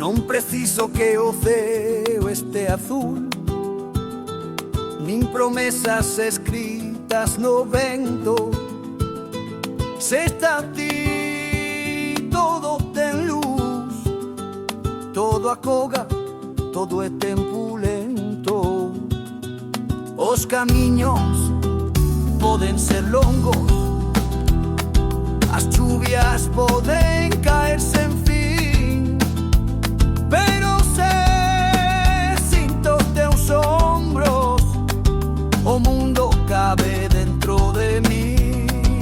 Non preciso que o ceo este azul, nin promesas escritas no vento. Se está a ti, todo ten luz, todo acoga, todo é tempo lento. Os camiños poden ser longos, as chuvias poden caer sen fin, pero se sinto os teus ombros, o mundo cabe dentro de mí.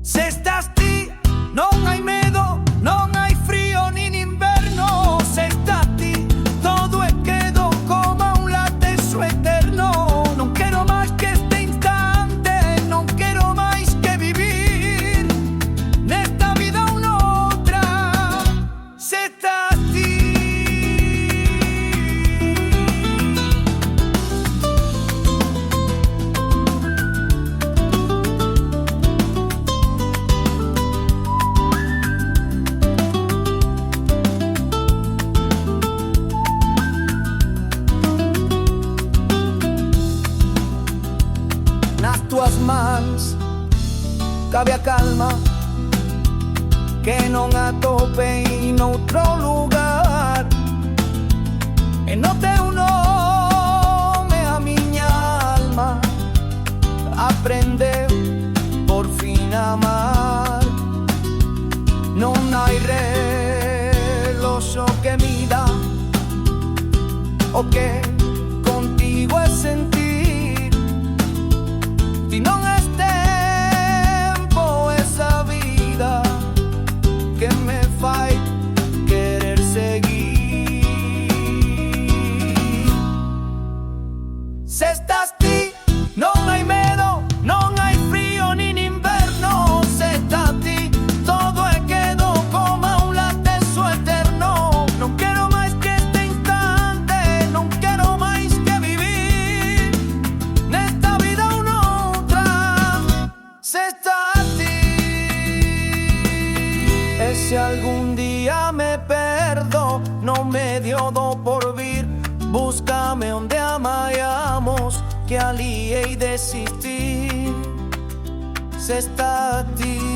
Se estás ti, non hai medo, non hai frío nin inverno. Se está ti, todo é quedo como un latezo eterno. Non quero máis que este instante, non quero máis que vivir nesta vida ou noutra. Se está ti. Nas tuas mans cabe a calma que non atopei noutro lugar. E no teu nome a miña alma aprendeu por fin a amar. Non hai reloxo que mida o que contigo é sentir. Si non es tempo esa vida que me fai querer seguir. Se estás ti, non hai medo, non hai frío nin inverno. Se está ti, todo é quedo como un latezo eterno. Non quero máis que este instante, non quero máis que vivir nesta vida ou noutra. Se está a ti. E se algún día me perdo no medio do porvir, búscame onde amaiamos, que alí hei de existir. Se está a ti.